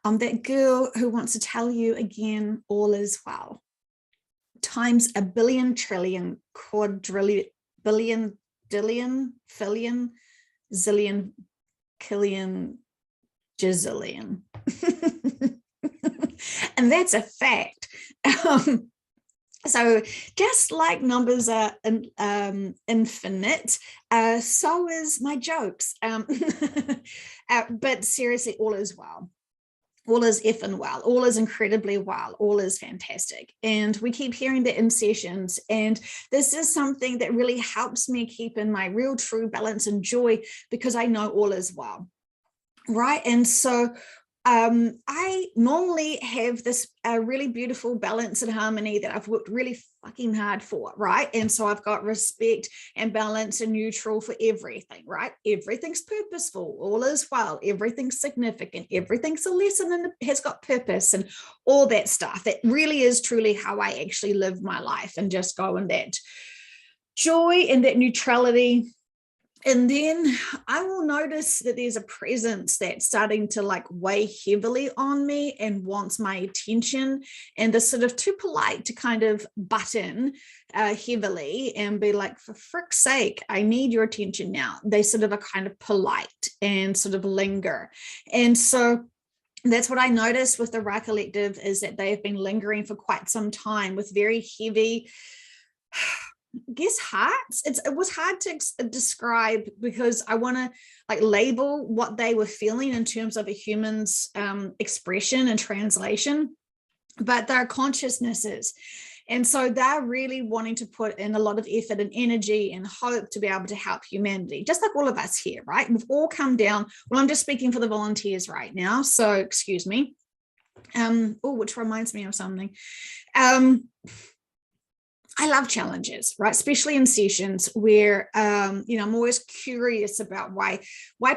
I'm that girl who wants to tell you again, all is well. Times a billion, trillion, quadrillion, billion, dillion, fillion, zillion, killion, gazillion. And that's a fact. So just like numbers are infinite, so is my jokes. But seriously, all is well. All is effing well. All is incredibly well. All is fantastic. And we keep hearing that in sessions. And this is something that really helps me keep in my real, true balance and joy, because I know all is well. Right. And so I normally have this really beautiful balance and harmony that I've worked really fucking hard for, right? And so I've got respect and balance and neutral for everything, right? Everything's purposeful, all is well, everything's significant, everything's a lesson and has got purpose and all that stuff. That really is truly how I actually live my life, and just go in that joy and that neutrality. And then I will notice that there's a presence that's starting to like weigh heavily on me and wants my attention, and they're sort of too polite to kind of butt in heavily and be like, for frick's sake, I need your attention now. They sort of are kind of polite and sort of linger. And so that's what I noticed with the Ra Collective, is that they have been lingering for quite some time with very heavy, I guess, hearts. It was hard to describe, because I want to like label what they were feeling in terms of a human's expression and translation, but they're consciousnesses. And so they're really wanting to put in a lot of effort and energy and hope to be able to help humanity, just like all of us here, right? We've all come down. Well, I'm just speaking for the volunteers right now, so excuse me. Which reminds me of something. I love challenges, right? Especially in sessions where, I'm always curious about why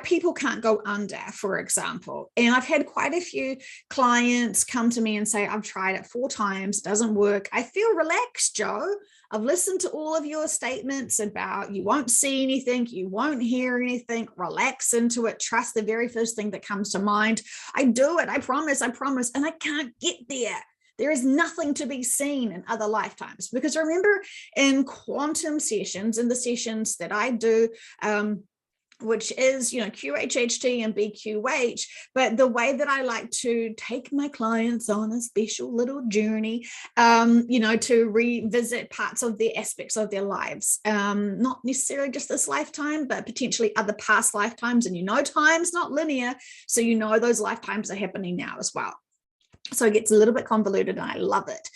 people can't go under, for example. And I've had quite a few clients come to me and say, I've tried it 4 times, doesn't work. I feel relaxed, Joe. I've listened to all of your statements about you won't see anything, you won't hear anything, relax into it, trust the very first thing that comes to mind. I do it, I promise, and I can't get there. There is nothing to be seen in other lifetimes, because remember, in quantum sessions, in the sessions that I do, which is, QHHT and BQH, but the way that I like to take my clients on a special little journey, to revisit parts of their aspects of their lives, not necessarily just this lifetime, but potentially other past lifetimes. And time's not linear, so those lifetimes are happening now as well. So it gets a little bit convoluted, and I love it.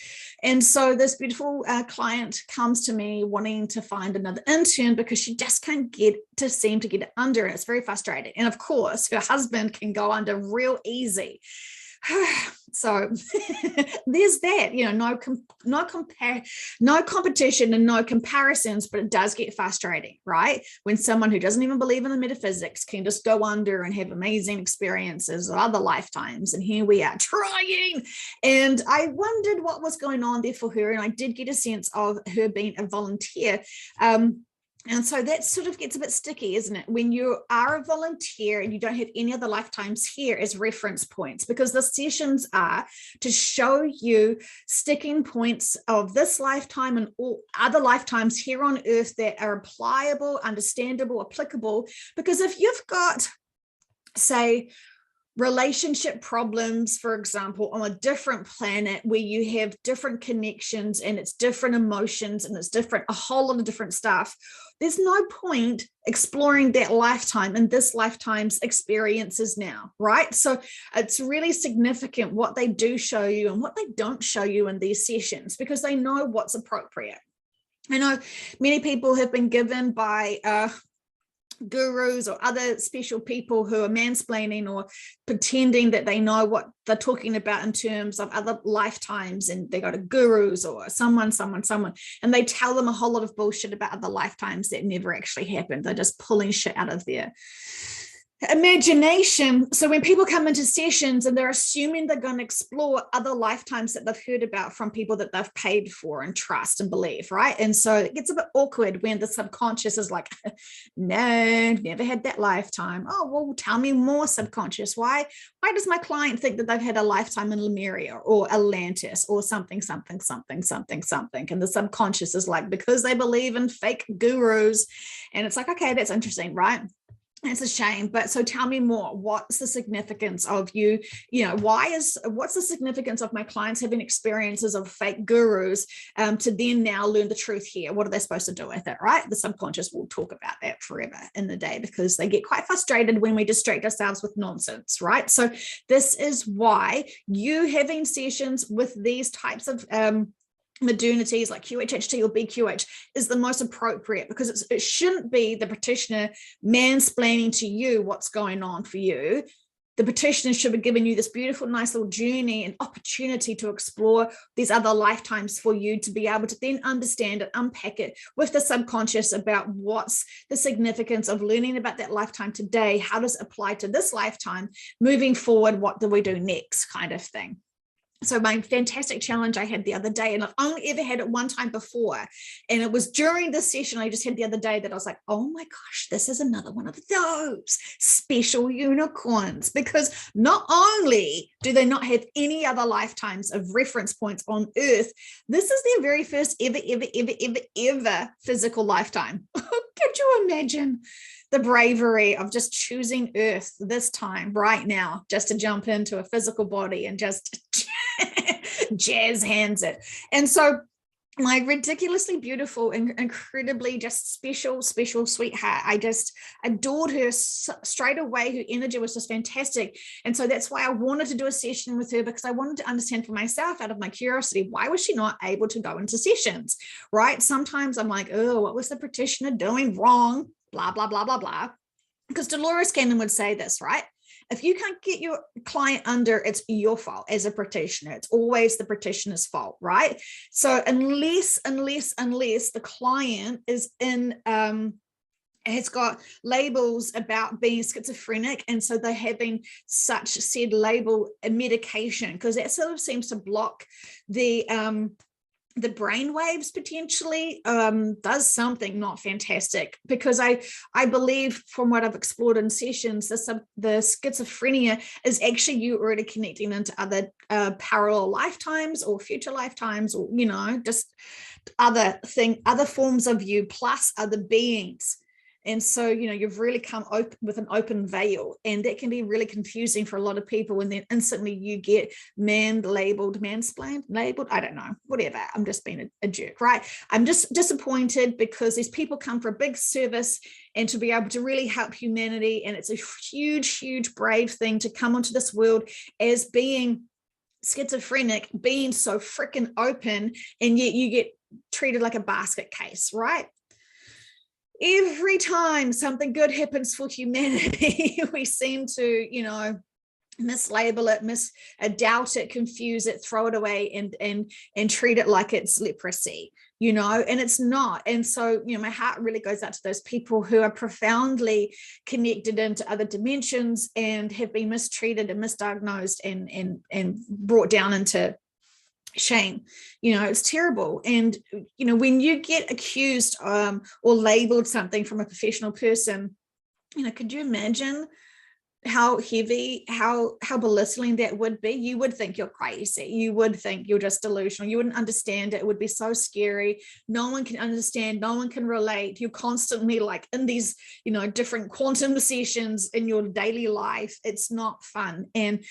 And so this beautiful client comes to me wanting to find another intern, because she just can't seem to get it under, and it's very frustrating. And of course, her husband can go under real easy. So there's that, no competition and no comparisons, but it does get frustrating, right? When someone who doesn't even believe in the metaphysics can just go under and have amazing experiences of other lifetimes. And here we are trying. And I wondered what was going on there for her. And I did get a sense of her being a volunteer. And so that sort of gets a bit sticky, isn't it? When you are a volunteer and you don't have any other lifetimes here as reference points, because the sessions are to show you sticking points of this lifetime and all other lifetimes here on Earth that are applicable, understandable, applicable. Because if you've got, say, relationship problems, for example, on a different planet where you have different connections and it's different emotions and it's different, a whole lot of different stuff, there's no point exploring that lifetime and this lifetime's experiences now, right? So it's really significant what they do show you and what they don't show you in these sessions, because they know what's appropriate. I know many people have been given by gurus or other special people who are mansplaining or pretending that they know what they're talking about in terms of other lifetimes, and they go to gurus or someone, and they tell them a whole lot of bullshit about other lifetimes that never actually happened. They're just pulling shit out of there. Imagination. So when people come into sessions and they're assuming they're going to explore other lifetimes that they've heard about from people that they've paid for and trust and believe, right? And so it gets a bit awkward when the subconscious is like, no, never had that lifetime. Oh, well, tell me more, subconscious. Why does my client think that they've had a lifetime in Lemuria or Atlantis or something, something, something, something, something? And the subconscious is like, because they believe in fake gurus. And it's like, okay, that's interesting, right? It's a shame, but so tell me more. What's the significance of you? What's the significance of my clients having experiences of fake gurus to then now learn the truth here? What are they supposed to do with it, right? The subconscious will talk about that forever in the day because they get quite frustrated when we distract ourselves with nonsense, right? So this is why you having sessions with these types of modernities like QHHT or BQH is the most appropriate, because it shouldn't be the practitioner mansplaining to you what's going on for you. The practitioner should be giving you this beautiful, nice little journey and opportunity to explore these other lifetimes for you to be able to then understand it, unpack it with the subconscious about what's the significance of learning about that lifetime today. How does it apply to this lifetime? Moving forward, what do we do next, kind of thing. So my fantastic challenge I had the other day, and I've only ever had it one time before, and it was during this session I just had the other day that I was like, oh my gosh, this is another one of those special unicorns, because not only do they not have any other lifetimes of reference points on Earth, this is their very first ever physical lifetime. Could you imagine the bravery of just choosing Earth this time right now, just to jump into a physical body and just jazz hands it? And so my ridiculously beautiful and incredibly just special sweetheart, I just adored her straight away. Her energy was just fantastic. And so that's why I wanted to do a session with her, because I wanted to understand for myself, out of my curiosity, why was she not able to go into sessions, right? Sometimes I'm like, oh, what was the practitioner doing wrong? Blah, blah, blah, blah, blah. Because Dolores Cannon would say this, right? If you can't get your client under, it's your fault as a practitioner. It's always the practitioner's fault, right? So unless the client is in, has got labels about being schizophrenic, and so they're having such said label medication, because that sort of seems to block the brain waves potentially, does something not fantastic. Because I believe, from what I've explored in sessions, the schizophrenia is actually you already connecting into other parallel lifetimes or future lifetimes, or just other forms of you plus other beings. And so, you've really come open with an open veil, and that can be really confusing for a lot of people. And then instantly you get mansplained, labeled, I don't know, whatever. I'm just being a jerk, right? I'm just disappointed because these people come for a big service and to be able to really help humanity. And it's a huge, brave thing to come onto this world as being schizophrenic, being so freaking open, and yet you get treated like a basket case, right? Every time something good happens for humanity, we seem to, mislabel it, doubt it, confuse it, throw it away, and treat it like it's leprosy, and it's not. And so, my heart really goes out to those people who are profoundly connected into other dimensions and have been mistreated and misdiagnosed and brought down into shame. It's terrible. And when you get accused or labeled something from a professional person, could you imagine how heavy, how belittling that would be? You would think you're crazy. You would think you're just delusional. You wouldn't understand it. It would be so scary. No one can understand. No one can relate. You're constantly like in these, different quantum sessions in your daily life. It's not fun. And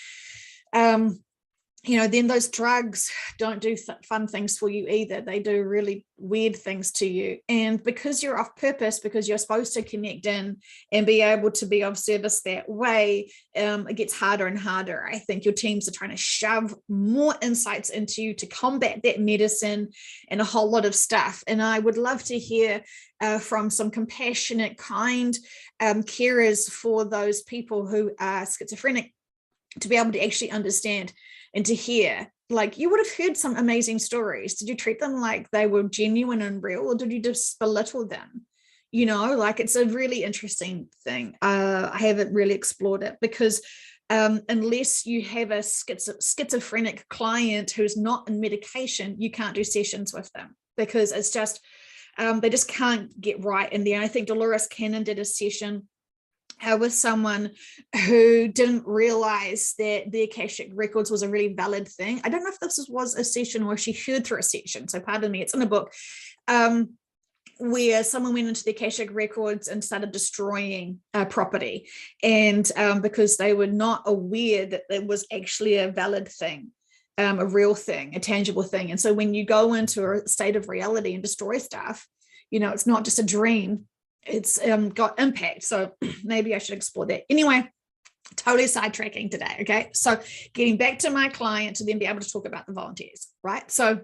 then those drugs don't do fun things for you either. They do really weird things to you. And because you're off purpose, because you're supposed to connect in and be able to be of service that way, it gets harder and harder. I think your teams are trying to shove more insights into you to combat that medicine and a whole lot of stuff. And I would love to hear from some compassionate, kind carers for those people who are schizophrenic, to be able to actually understand and to hear. Like, you would have heard some amazing stories. Did you treat them like they were genuine and real, or did you just belittle them? you know, like it's a really interesting thing. I haven't really explored it because unless you have a schizophrenic client who's not in medication, you can't do sessions with them because it's just, they just can't get right in there. And I think Dolores Cannon did a session with someone who didn't realize that the Akashic records was a really valid thing. I don't know if this was a session or she heard through a session, so pardon me, it's in a book, where someone went into the Akashic records and started destroying property, and because they were not aware that it was actually a valid thing, a real thing, a tangible thing. And so when you go into a state of reality and destroy stuff, you know, it's not just a dream, it's got impact. So maybe I should explore that. Anyway, totally sidetracking today. Okay, so getting back to my client to then be able to talk about the volunteers, right? So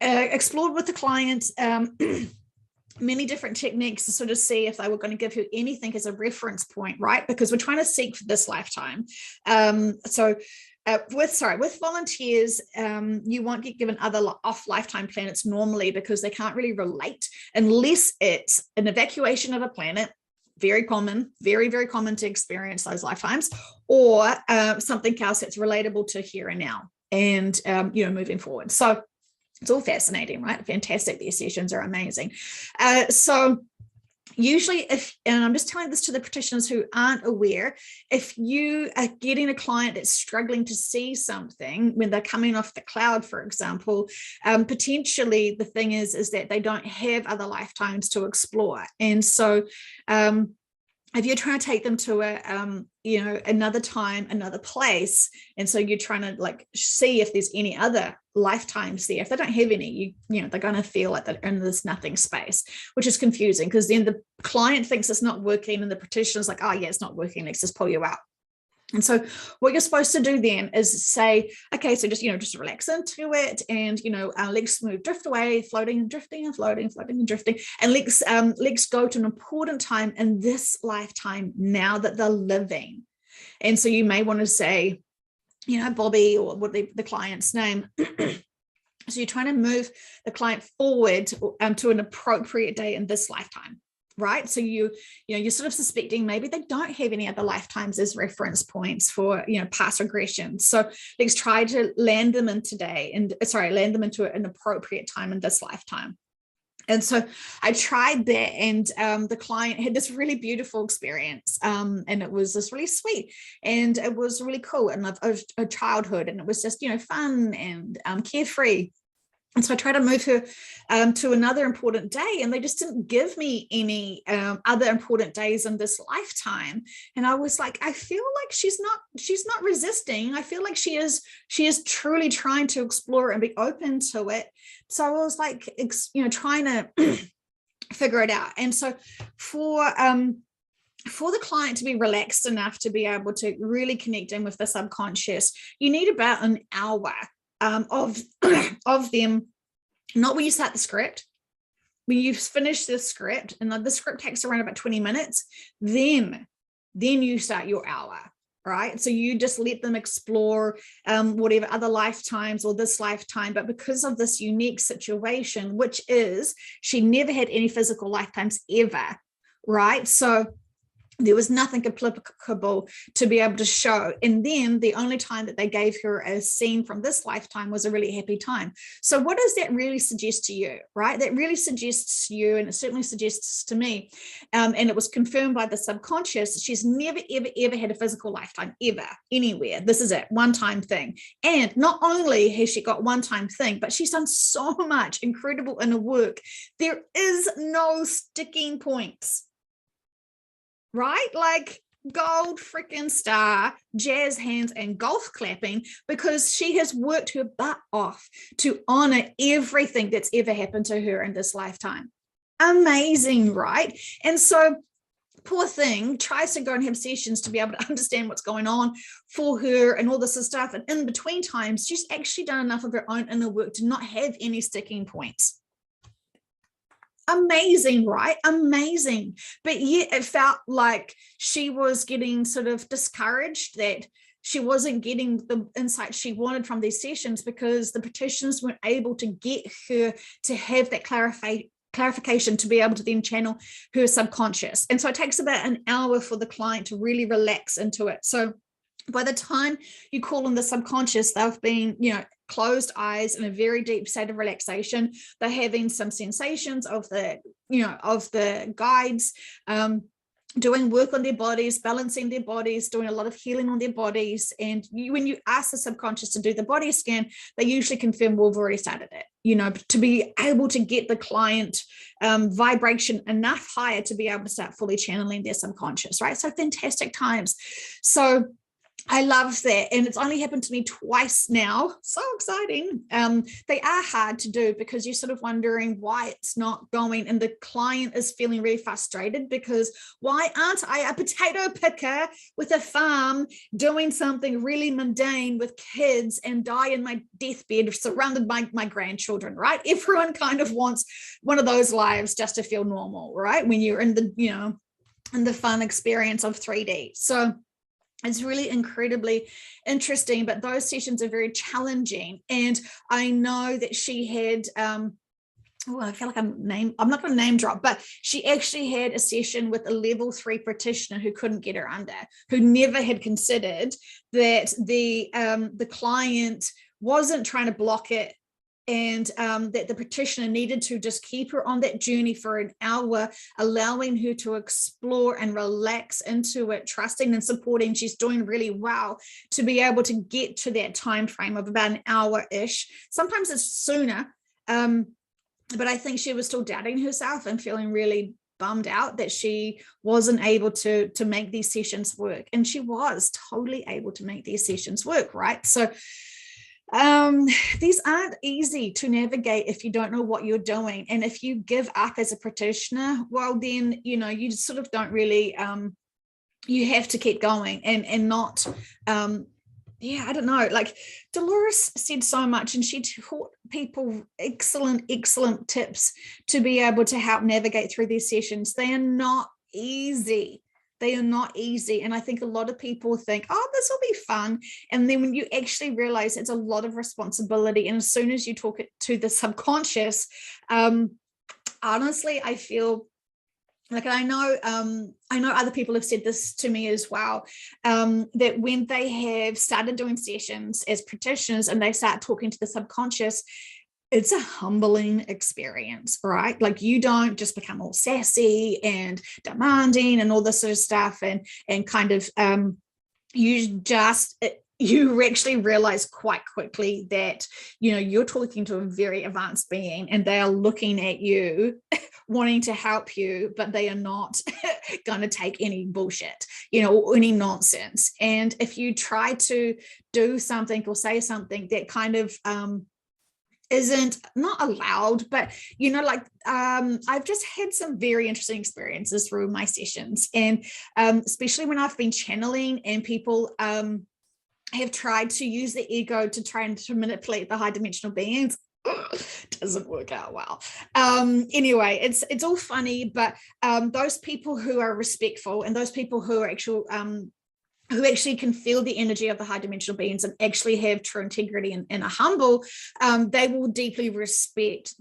explored with the client many different techniques to sort of see if they were going to give her anything as a reference point, right? Because we're trying to seek for this lifetime. With volunteers, you won't get given other off lifetime planets normally because they can't really relate unless it's an evacuation of a planet. Very common, very, very common to experience those lifetimes, or something else that's relatable to here and now and, you know, moving forward. So it's all fascinating, right? Fantastic. These sessions are amazing. So usually and I'm just telling this to the practitioners who aren't aware, if you are getting a client that's struggling to see something when they're coming off the cloud, for example, potentially the thing is that they don't have other lifetimes to explore. And so if you're trying to take them to a, you know, another time, another place, and so you're trying to like see if there's any other lifetimes there, if they don't have any, you know, they're going to feel like they're in this nothing space, which is confusing because then the client thinks it's not working and the practitioner's like, oh yeah, it's not working, let's just pull you out. And so what you're supposed to do then is say, okay, so just, you know, just relax into it and, you know, let's move, drift away, floating and drifting and floating, floating and drifting. And let's go to an important time in this lifetime now that they're living. And so you may want to say, you know, Bobby, or what the client's name. So you're trying to move the client forward to an appropriate day in this lifetime. Right. So you're sort of suspecting maybe they don't have any other lifetimes as reference points for, you know, past regressions. So let's try to land them in today and land them into an appropriate time in this lifetime. And so I tried that, and the client had this really beautiful experience, and it was just really sweet, and it was really cool, and of a childhood, and it was just, you know, fun and carefree. And so I tried to move her to another important day, and they just didn't give me any other important days in this lifetime. And I was like, I feel like she's not resisting. I feel like she is truly trying to explore and be open to it. So I was like, you know, trying to figure it out. And so for the client to be relaxed enough to be able to really connect in with the subconscious, you need about an hour of them, not when you start the script, when you've finished the script, and the script takes around about 20 minutes, then you start your hour, right? So you just let them explore whatever other lifetimes or this lifetime, but because of this unique situation, which is she never had any physical lifetimes ever, right? So there was nothing applicable to be able to show. And then the only time that they gave her a scene from this lifetime was a really happy time. So what does that really suggest to you, right? That really suggests to you, and it certainly suggests to me, and it was confirmed by the subconscious, she's never, ever, ever had a physical lifetime, ever, anywhere. This is it, one-time thing. And not only has she got one-time thing, but she's done so much incredible inner work. There is no sticking points. Right? Like gold freaking star, jazz hands and golf clapping, because she has worked her butt off to honor everything that's ever happened to her in this lifetime. Amazing, right? And so poor thing tries to go and have sessions to be able to understand what's going on for her and all this stuff. And in between times, she's actually done enough of her own inner work to not have any sticking points. Amazing, right? Amazing. But yet it felt like she was getting sort of discouraged, that she wasn't getting the insight she wanted from these sessions because the practitioners weren't able to get her to have that clarification to be able to then channel her subconscious. And so it takes about an hour for the client to really relax into it. So by the time you call on the subconscious, they've been, closed eyes in a very deep state of relaxation. They're having some sensations of the guides, doing work on their bodies, balancing their bodies, doing a lot of healing on their bodies. And when you ask the subconscious to do the body scan, they usually confirm, well, we've already started it, to be able to get the client vibration enough higher to be able to start fully channeling their subconscious, right? So fantastic times. So I love that. And it's only happened to me twice now. So exciting. They are hard to do because you're sort of wondering why it's not going. And the client is feeling really frustrated because why aren't I a potato picker with a farm doing something really mundane with kids and die in my deathbed surrounded by my grandchildren, right? Everyone kind of wants one of those lives just to feel normal, right? When you're in the, in the fun experience of 3D. So it's really incredibly interesting, but those sessions are very challenging. And I know that she had, I feel like I'm not going to name drop, but she actually had a session with a level 3 practitioner who couldn't get her under, who never had considered that the client wasn't trying to block it, and that the practitioner needed to just keep her on that journey for an hour, allowing her to explore and relax into it, trusting and supporting. She's doing really well to be able to get to that time frame of about an hour-ish. Sometimes it's sooner, but I think she was still doubting herself and feeling really bummed out that she wasn't able to make these sessions work. And she was totally able to make these sessions work, right? So these aren't easy to navigate if you don't know what you're doing. And if you give up as a practitioner, well, then, you sort of don't really, you have to keep going and not, I don't know, like Dolores said so much, and she taught people excellent tips to be able to help navigate through these sessions. They are not easy. They are not easy. And I think a lot of people think, oh, this will be fun. And then when you actually realize it's a lot of responsibility, and as soon as you talk it to the subconscious, honestly, I feel like I know other people have said this to me as well, that when they have started doing sessions as practitioners and they start talking to the subconscious, it's a humbling experience, right? Like you don't just become all sassy and demanding and all this sort of stuff, and kind of you actually realize quite quickly that you're talking to a very advanced being, and they are looking at you wanting to help you, but they are not going to take any bullshit, or any nonsense. And if you try to do something or say something that kind of isn't not allowed, but I've just had some very interesting experiences through my sessions, and especially when I've been channeling and people have tried to use the ego to try and to manipulate the high dimensional beings. Doesn't work out well. Anyway, it's all funny, but those people who are respectful and those people who are who actually can feel the energy of the high dimensional beings and actually have true integrity and are humble, they will deeply respect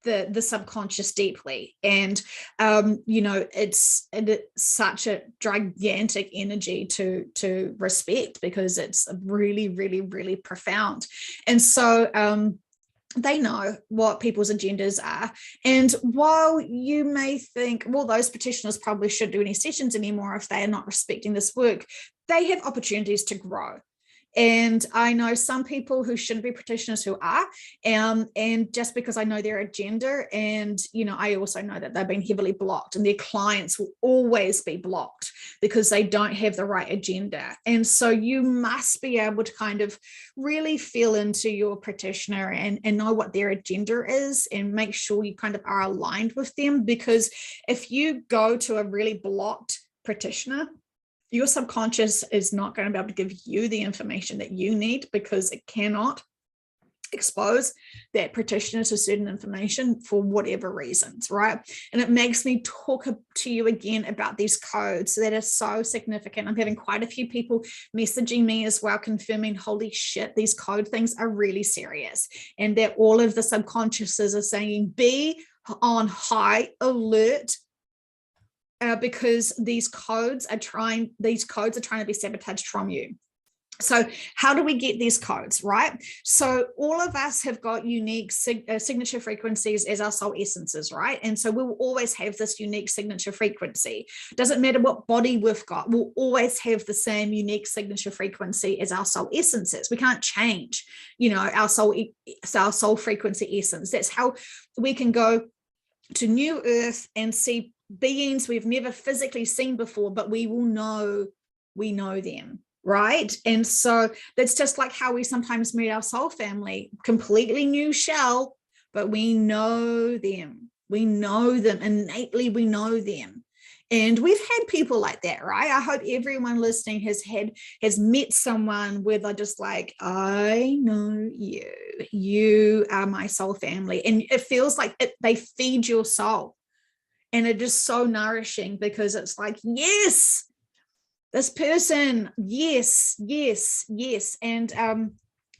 the subconscious deeply. And it's such a gigantic energy to respect, because it's really, really, really profound. And so they know what people's agendas are. And while you may think, well, those practitioners probably shouldn't do any sessions anymore if they are not respecting this work, they have opportunities to grow. And I know some people who shouldn't be practitioners who are, and just because I know their agenda, and I also know that they've been heavily blocked, and their clients will always be blocked because they don't have the right agenda. And so you must be able to kind of really feel into your practitioner and know what their agenda is, and make sure you kind of are aligned with them. Because if you go to a really blocked practitioner, your subconscious is not going to be able to give you the information that you need, because it cannot expose that practitioner to certain information for whatever reasons, right? And it makes me talk to you again about these codes that are so significant. I'm having quite a few people messaging me as well, confirming, holy shit, these code things are really serious, and that all of the subconsciouses are saying, be on high alert because these codes are trying to be sabotaged from you. So how do we get these codes, right? So all of us have got unique signature frequencies as our soul essences, right? And so we'll always have this unique signature frequency. Doesn't matter what body we've got, we'll always have the same unique signature frequency as our soul essences. We can't change, our soul frequency essence. That's how we can go to New Earth and see beings we've never physically seen before, but we know them. Right. And so that's just like how we sometimes meet our soul family, completely new shell, but we know them. We know them innately. We know them. And we've had people like that, right? I hope everyone listening has met someone where they're just like, I know you. You are my soul family. And it feels like they feed your soul. And it is so nourishing because it's like, yes, this person, yes. And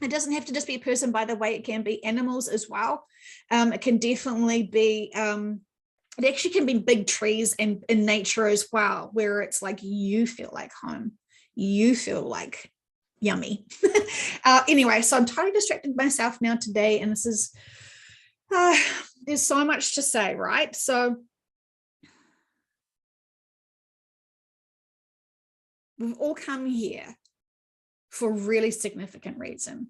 it doesn't have to just be a person, by the way, it can be animals as well. It can definitely be, it actually can be big trees and in nature as well, where it's like, you feel like home, you feel like yummy. Anyway, so I'm totally distracted myself now today. And this is, there's so much to say, right? So we've all come here for a really significant reason.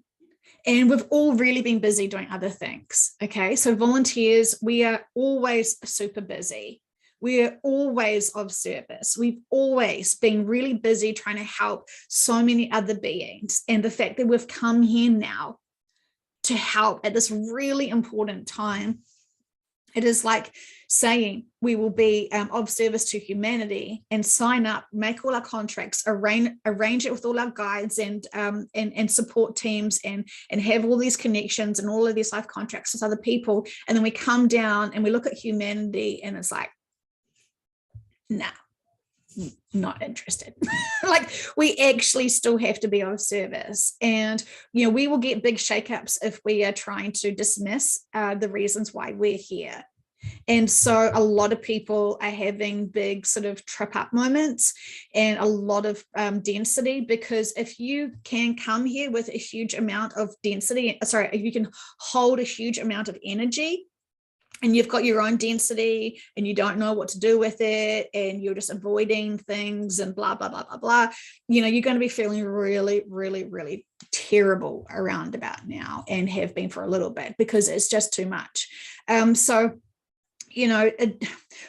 And we've all really been busy doing other things. Okay. So volunteers, we are always super busy. We are always of service. We've always been really busy trying to help so many other beings. And the fact that we've come here now to help at this really important time, it is like saying we will be of service to humanity and sign up, make all our contracts, arrange it with all our guides and support teams and have all these connections and all of these life contracts with other people. And then we come down and we look at humanity and it's like, nah, not interested. Like we actually still have to be of service. And, we will get big shakeups if we are trying to dismiss the reasons why we're here. And so a lot of people are having big sort of trip up moments and a lot of density, because if you can come here with a huge amount of density, if you can hold a huge amount of energy and you've got your own density and you don't know what to do with it and you're just avoiding things and blah, blah, blah, blah, blah, you're going to be feeling really, really, really terrible around about now and have been for a little bit because it's just too much.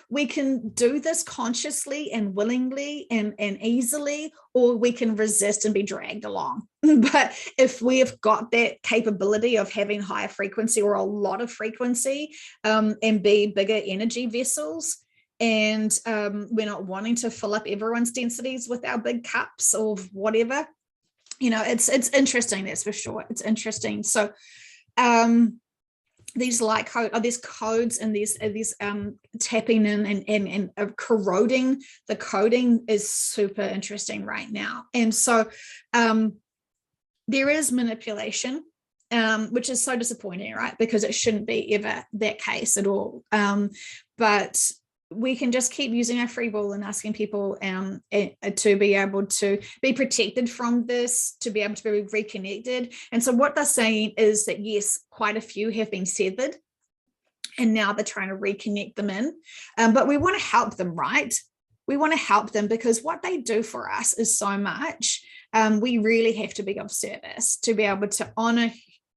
We can do this consciously and willingly and easily, or we can resist and be dragged along. But if we have got that capability of having higher frequency or a lot of frequency and be bigger energy vessels, and we're not wanting to fill up everyone's densities with our big cups or whatever, it's interesting, that's for sure. It's interesting. So these these codes and these tapping in and corroding the coding is super interesting right now. And so there is manipulation, which is so disappointing, right? Because it shouldn't be ever that case at all. But we can just keep using our free will and asking people to be able to be protected from this, to be able to be reconnected. And so what they're saying is that, yes, quite a few have been severed and now they're trying to reconnect them in. But we want to help them, right? We want to help them because what they do for us is so much. We really have to be of service to be able to honor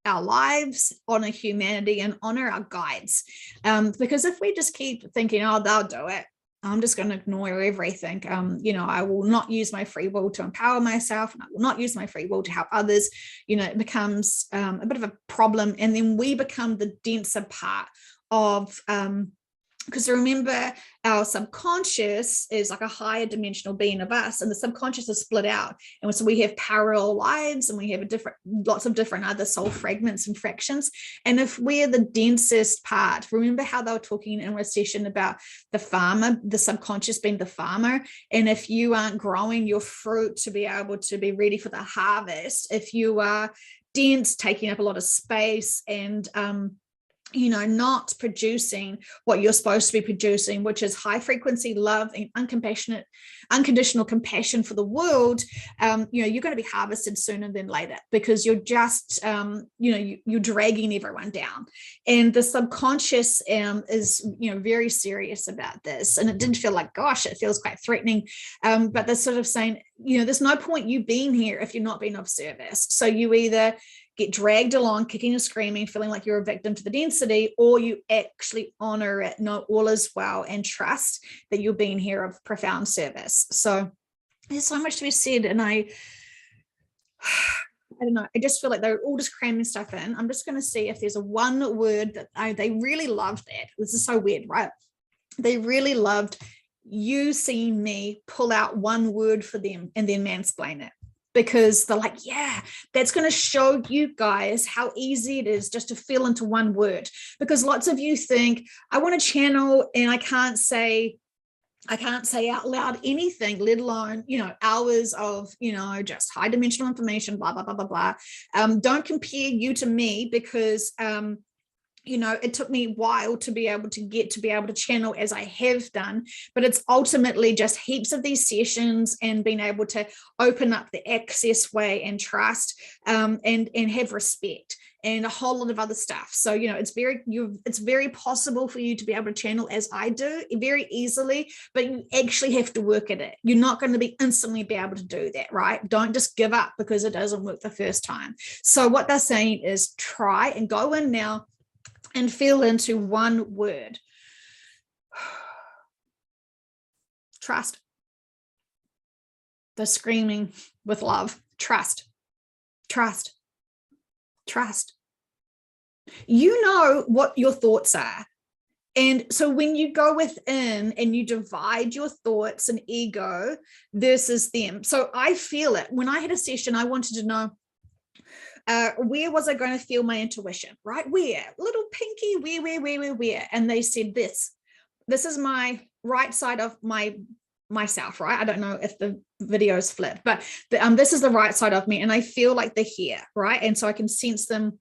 our lives, honor humanity, and honor our guides. Because if we just keep thinking, oh, they'll do it, I'm just going to ignore everything. I will not use my free will to empower myself, and I will not use my free will to help others. It becomes a bit of a problem. And then we become the denser part of because remember, our subconscious is like a higher dimensional being of us, and the subconscious is split out. And so we have parallel lives and we have lots of different other soul fragments and fractions. And if we're the densest part, remember how they were talking in a session about the farmer, the subconscious being the farmer. And if you aren't growing your fruit to be able to be ready for the harvest, if you are dense, taking up a lot of space and not producing what you're supposed to be producing, which is high frequency love and unconditional compassion for the world, you're going to be harvested sooner than later, because you're just, you're dragging everyone down. And the subconscious is, very serious about this. And it didn't feel like, gosh, it feels quite threatening. But they're sort of saying, there's no point you being here if you're not being of service. So you either get dragged along, kicking and screaming, feeling like you're a victim to the density, or you actually honor it, know all is well, and trust that you're being here of profound service. So there's so much to be said. And I don't know, I just feel like they're all just cramming stuff in. I'm just going to see if there's a one word that they really loved that. This is so weird, right? They really loved you seeing me pull out one word for them and then mansplain it. Because they're like, yeah, that's going to show you guys how easy it is just to fill into one word. Because lots of you think, I want to channel and I can't say out loud anything, let alone, hours of, just high dimensional information, blah, blah, blah, blah, blah. Don't compare you to me, because it took me a while to be able to channel as I have done, but it's ultimately just heaps of these sessions and being able to open up the access way and trust, and have respect and a whole lot of other stuff. So, it's very possible for you to be able to channel as I do very easily, but you actually have to work at it. You're not going to be instantly be able to do that, right? Don't just give up because it doesn't work the first time. So what they're saying is try and go in now and feel into one word. Trust. The screaming with love. Trust. Trust. Trust. You know what your thoughts are. And so when you go within and you divide your thoughts and ego versus them. So I feel it. When I had a session, I wanted to know, where was I going to feel my intuition, right? Where? Little pinky, where? And they said this is my right side of myself, right? I don't know if the video's flipped, but this is the right side of me. And I feel like they're here, right? And so I can sense them,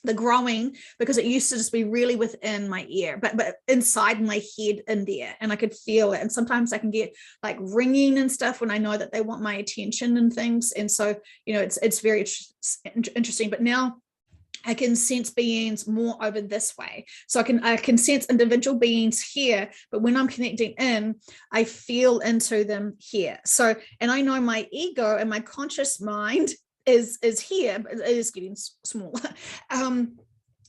the growing, because it used to just be really within my ear, but inside my head in there, and I could feel it. And sometimes I can get like ringing and stuff when I know that they want my attention and things. And so, it's very interesting, but now I can sense beings more over this way. So I can sense individual beings here, but when I'm connecting in, I feel into them here. So, and I know my ego and my conscious mind is here, but it is getting small.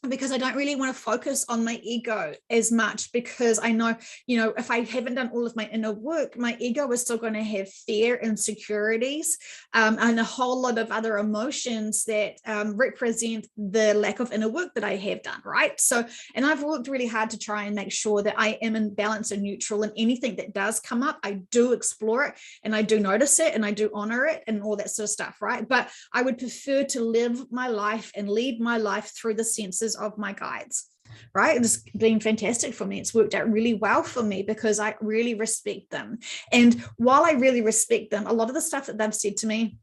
Because I don't really want to focus on my ego as much, because I know, if I haven't done all of my inner work, my ego is still going to have fear, insecurities, and a whole lot of other emotions that represent the lack of inner work that I have done, right? So, and I've worked really hard to try and make sure that I am in balance and neutral, and anything that does come up, I do explore it, and I do notice it, and I do honor it, and all that sort of stuff, right? But I would prefer to live my life and lead my life through the senses of my guides, right? It's been fantastic for me. It's worked out really well for me because I really respect them. And while I really respect them, a lot of the stuff that they've said to me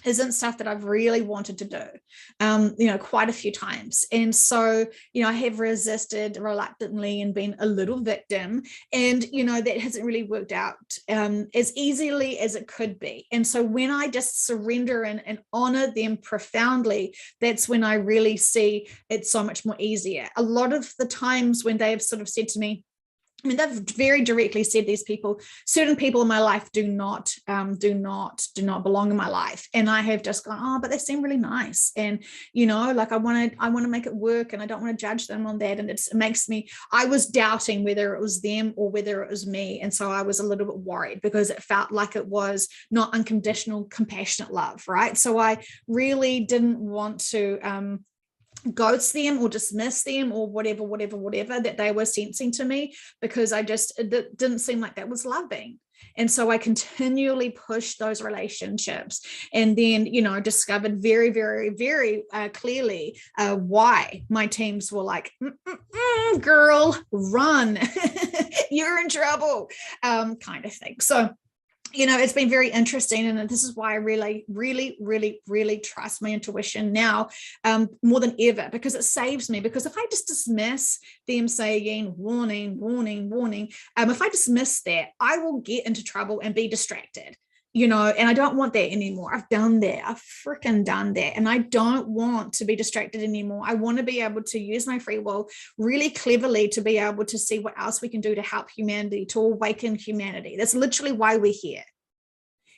isn't stuff that I've really wanted to do, quite a few times. And so, I have resisted reluctantly and been a little victim, and, that hasn't really worked out as easily as it could be. And so when I just surrender and honor them profoundly, that's when I really see it's so much more easier. A lot of the times when they have sort of said to me, they've very directly said certain people in my life do not belong in my life. And I have just gone, oh, but they seem really nice. And, like I want to make it work, and I don't want to judge them on that. And it makes me, I was doubting whether it was them or whether it was me. And so I was a little bit worried, because it felt like it was not unconditional, compassionate love. Right. So I really didn't want to, ghost them or dismiss them or whatever that they were sensing to me, because it didn't seem like that was loving. And so I continually pushed those relationships, and then, discovered very, very, very clearly why my teams were like, girl, run, you're in trouble, kind of thing. So it's been very interesting. And this is why I really, really, really, really trust my intuition now, more than ever, because it saves me. Because if I just dismiss them saying warning, warning, warning, if I dismiss that, I will get into trouble and be distracted. And I don't want that anymore. I've done that. I've freaking done that. And I don't want to be distracted anymore. I want to be able to use my free will really cleverly to be able to see what else we can do to help humanity, to awaken humanity. That's literally why we're here.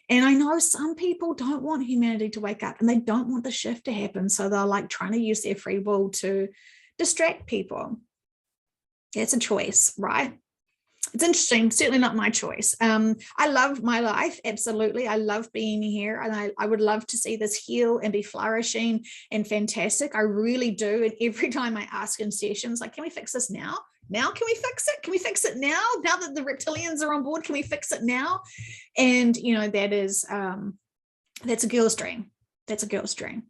And I know some people don't want humanity to wake up and they don't want the shift to happen. So they're like trying to use their free will to distract people. It's a choice, right? It's interesting, certainly not my choice. I love my life, absolutely. I love being here, and I would love to see this heal and be flourishing and fantastic. I really do. And every time I ask in sessions, like, can we fix this now? Now, can we fix it? Can we fix it now? Now that the reptilians are on board, can we fix it now? And, that is, that's a girl's dream. That's a girl's dream.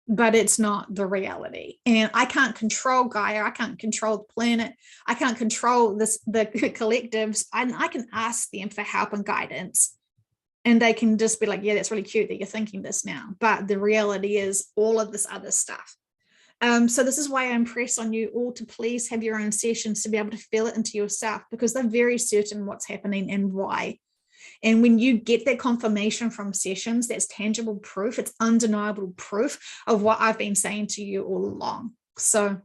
But it's not the reality. And I can't control Gaia. I can't control the planet. I can't control the collectives. I can ask them for help and guidance. And they can just be like, yeah, that's really cute that you're thinking this now. But the reality is all of this other stuff. So this is why I impress on you all to please have your own sessions to be able to feel it into yourself, because they're very certain what's happening and why. And when you get that confirmation from sessions, that's tangible proof. It's undeniable proof of what I've been saying to you all along. So,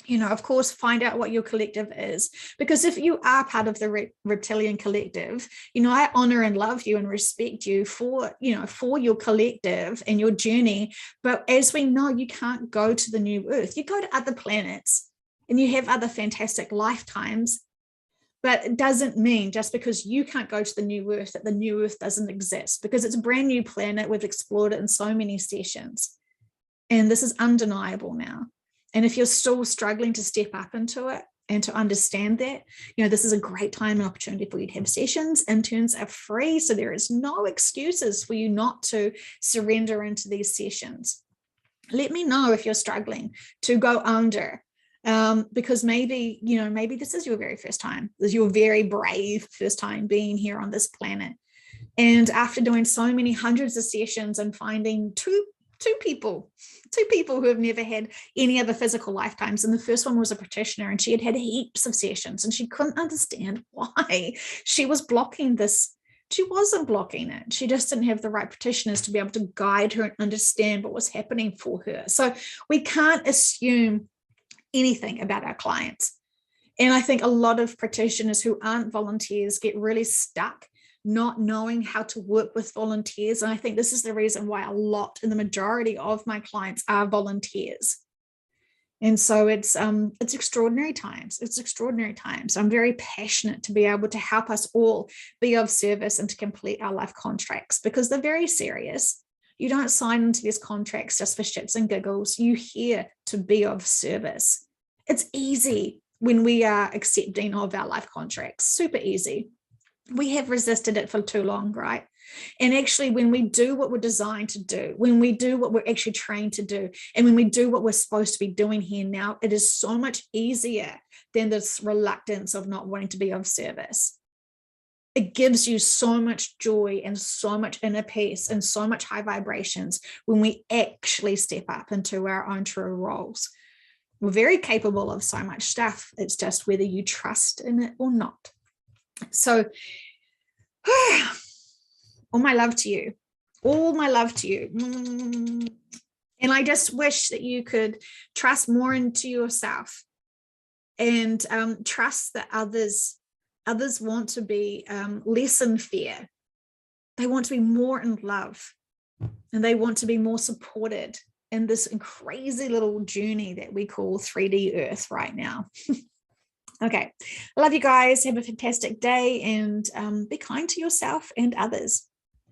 of course, find out what your collective is, because if you are part of the reptilian collective, I honor and love you and respect you for your collective and your journey. But as we know, you can't go to the new earth. You go to other planets and you have other fantastic lifetimes. But it doesn't mean just because you can't go to the new earth that the new earth doesn't exist, because it's a brand new planet. We've explored it in so many sessions. And this is undeniable now. And if you're still struggling to step up into it and to understand that, this is a great time and opportunity for you to have sessions. Interns are free. So there is no excuses for you not to surrender into these sessions. Let me know if you're struggling to go under. Because maybe this is your very first time. This is your very brave first time being here on this planet. And after doing so many hundreds of sessions and finding two people who have never had any other physical lifetimes. And the first one was a practitioner, and she had had heaps of sessions and she couldn't understand why she was blocking this. She wasn't blocking it. She just didn't have the right practitioners to be able to guide her and understand what was happening for her. So we can't assume anything about our clients. And I think a lot of practitioners who aren't volunteers get really stuck not knowing how to work with volunteers. And I think this is the reason why the majority of my clients are volunteers. And so it's extraordinary times. It's extraordinary times. I'm very passionate to be able to help us all be of service and to complete our life contracts, because they're very serious. You don't sign into these contracts just for shits and giggles. You're here to be of service. It's easy when we are accepting of our life contracts, super easy. We have resisted it for too long, right? And actually, when we do what we're designed to do, when we do what we're actually trained to do, and when we do what we're supposed to be doing here now, it is so much easier than this reluctance of not wanting to be of service. It gives you so much joy and so much inner peace and so much high vibrations when we actually step up into our own true roles. We're very capable of so much stuff. It's just whether you trust in it or not. So, all my love to you. All my love to you. And I just wish that you could trust more into yourself and trust that others want to be less in fear. They want to be more in love, and they want to be more supported in this crazy little journey that we call 3D Earth right now. Okay, I love you guys. Have a fantastic day, and be kind to yourself and others.